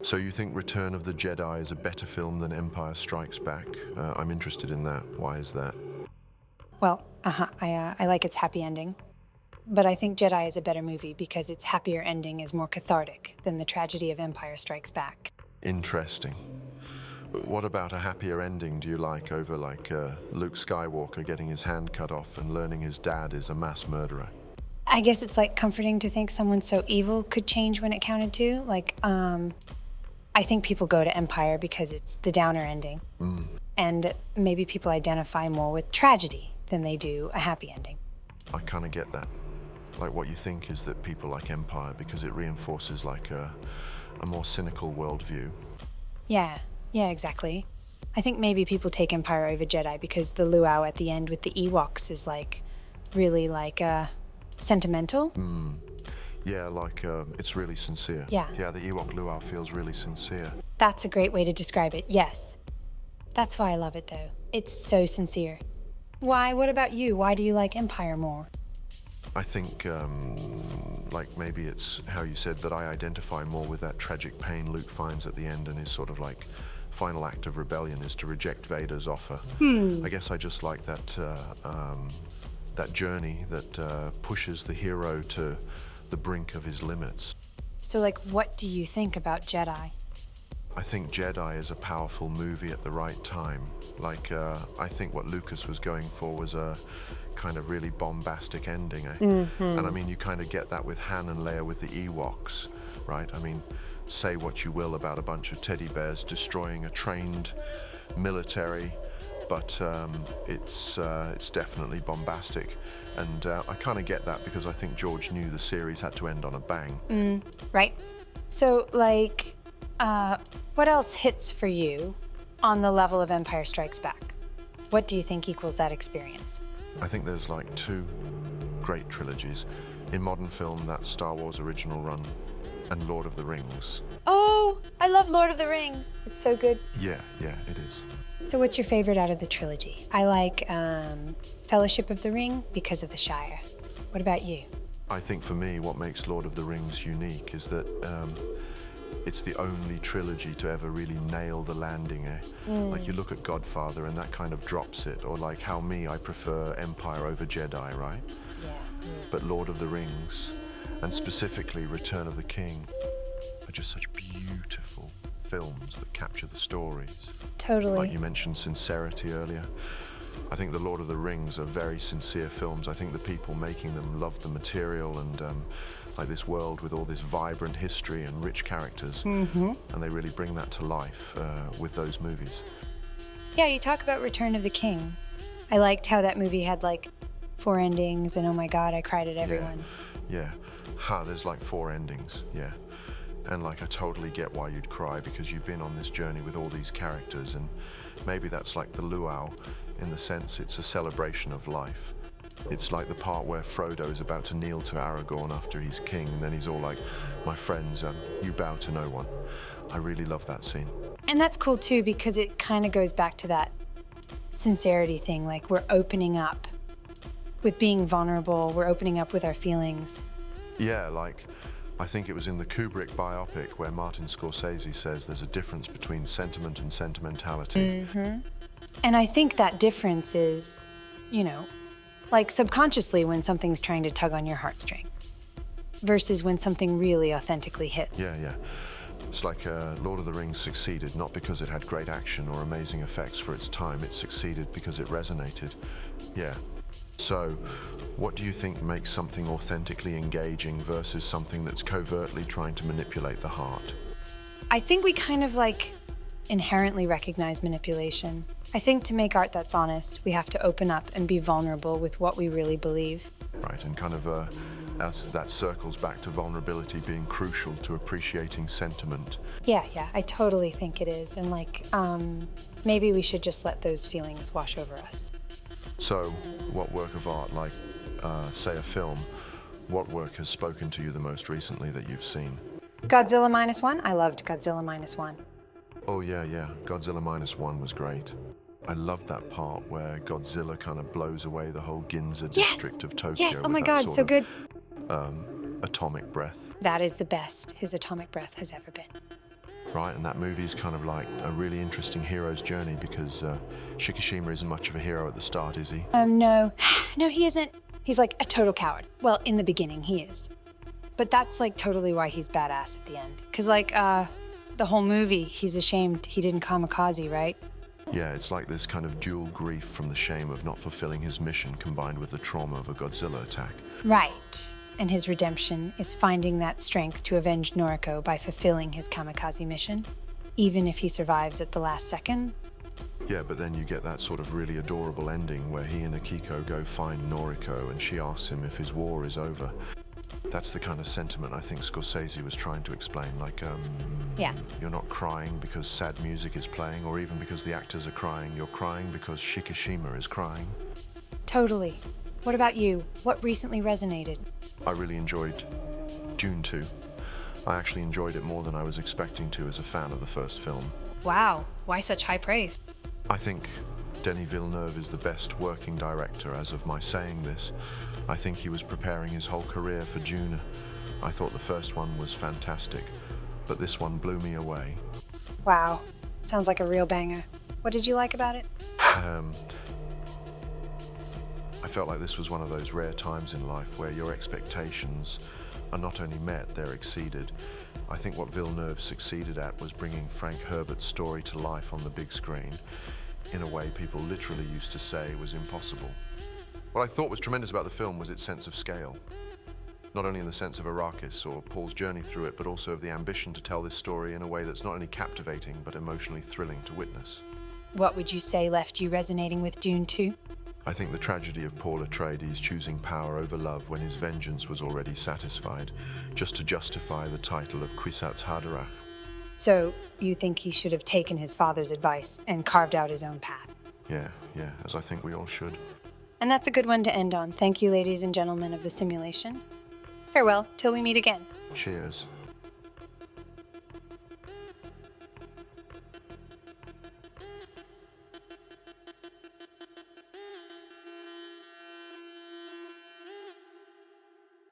So you think Return of the Jedi is a better film than Empire Strikes Back? I'm interested in that. Why is that? Well, I like its happy ending. But I think Jedi is a better movie because its happier ending is more cathartic than the tragedy of Empire Strikes Back. Interesting. What about a happier ending do you like over Luke Skywalker getting his hand cut off and learning his dad is a mass murderer? I guess it's like comforting to think someone so evil could change when it counted to. I think people go to Empire because it's the downer ending. And maybe people identify more with tragedy than they do a happy ending. I kind of get that. Like what you think is that people like Empire because it reinforces a more cynical worldview. Yeah, exactly. I think maybe people take Empire over Jedi because the luau at the end with the Ewoks is really sentimental. Yeah, it's really sincere. Yeah. Yeah, the Ewok luau feels really sincere. That's a great way to describe it, yes. That's why I love it, though. It's so sincere. Why? What about you? Why do you like Empire more? I think, maybe it's how you said that I identify more with that tragic pain Luke finds at the end and his sort of final act of rebellion is to reject Vader's offer. I guess I just like that journey that pushes the hero to the brink of his limits. So, what do you think about Jedi? I think Jedi is a powerful movie at the right time. I think what Lucas was going for was a kind of really bombastic ending. And I mean, you kind of get that with Han and Leia with the Ewoks, right? I mean, say what you will about a bunch of teddy bears destroying a trained military, but it's definitely bombastic. And I kind of get that because I think George knew the series had to end on a bang. Right. So, what else hits for you on the level of Empire Strikes Back? What do you think equals that experience? I think there's two great trilogies. In modern film, that's Star Wars original run and Lord of the Rings. Oh, I love Lord of the Rings. It's so good. Yeah, it is. So what's your favorite out of the trilogy? I like Fellowship of the Ring because of the Shire. What about you? I think for me, what makes Lord of the Rings unique is that it's the only trilogy to ever really nail the landing. You look at Godfather and that kind of drops it, or how I prefer Empire over Jedi, right? Yeah. But Lord of the Rings, and specifically Return of the King, are just such beautiful films that capture the stories. Totally. Like you mentioned sincerity earlier. I think the Lord of the Rings are very sincere films. I think the people making them love the material and this world with all this vibrant history and rich characters. And they really bring that to life with those movies. Yeah, you talk about Return of the King. I liked how that movie had 4 endings and oh my God, I cried at everyone. Yeah. There's 4 endings, yeah. And I totally get why you'd cry because you've been on this journey with all these characters and maybe that's the luau in the sense it's a celebration of life. It's the part where Frodo is about to kneel to Aragorn after he's king and then he's all my friends, you bow to no one. I really love that scene. And that's cool too because it kind of goes back to that sincerity thing, we're opening up with being vulnerable, we're opening up with our feelings. Yeah, I think it was in the Kubrick biopic where Martin Scorsese says there's a difference between sentiment and sentimentality. And I think that difference is, subconsciously when something's trying to tug on your heartstrings versus when something really authentically hits. Yeah. It's Lord of the Rings succeeded not because it had great action or amazing effects for its time. It succeeded because it resonated. Yeah. So, what do you think makes something authentically engaging versus something that's covertly trying to manipulate the heart? I think we kind of inherently recognize manipulation. I think to make art that's honest, we have to open up and be vulnerable with what we really believe. Right, and kind of as that circles back to vulnerability being crucial to appreciating sentiment. Yeah, I totally think it is. And maybe we should just let those feelings wash over us. So, what work of art, say a film, what work has spoken to you the most recently that you've seen? Godzilla -1? I loved Godzilla -1. Oh yeah, Godzilla -1 was great. I loved that part where Godzilla kind of blows away the whole Ginza district of Tokyo. Yes, oh my God, so good. Atomic breath. That is the best his atomic breath has ever been. right? And that movie is kind of like a really interesting hero's journey because Shikishima isn't much of a hero at the start, is he? No. No, he isn't. He's like a total coward. Well, in the beginning, he is. But that's like totally why he's badass at the end. Because like, the whole movie, he's ashamed he didn't kamikaze, right? Yeah, it's like this kind of dual grief from the shame of not fulfilling his mission combined with the trauma of a Godzilla attack. Right. And his redemption is finding that strength to avenge Noriko by fulfilling his kamikaze mission, even if he survives at the last second. Yeah, but then you get that sort of really adorable ending where he and Akiko go find Noriko and she asks him if his war is over. That's the kind of sentiment I think Scorsese was trying to explain, like, Yeah. You're not crying because sad music is playing or even because the actors are crying, you're crying because Shikishima is crying. Totally. What about you? What recently resonated? I really enjoyed Dune 2. I actually enjoyed it more than I was expecting to as a fan of the first film. Wow, why such high praise? I think Denis Villeneuve is the best working director as of my saying this. I think he was preparing his whole career for Dune. I thought the first one was fantastic, but this one blew me away. Wow, sounds like a real banger. What did you like about it? I felt like this was one of those rare times in life where your expectations are not only met, they're exceeded. I think what Villeneuve succeeded at was bringing Frank Herbert's story to life on the big screen in a way people literally used to say was impossible. What I thought was tremendous about the film was its sense of scale. Not only in the sense of Arrakis or Paul's journey through it, but also of the ambition to tell this story in a way that's not only captivating, but emotionally thrilling to witness. What would you say left you resonating with Dune 2? I think the tragedy of Paul Atreides choosing power over love when his vengeance was already satisfied, just to justify the title of Kwisatz Haderach. So, you think he should have taken his father's advice and carved out his own path? Yeah, as I think we all should. And that's a good one to end on. Thank you, ladies and gentlemen of the simulation. Farewell, till we meet again. Cheers.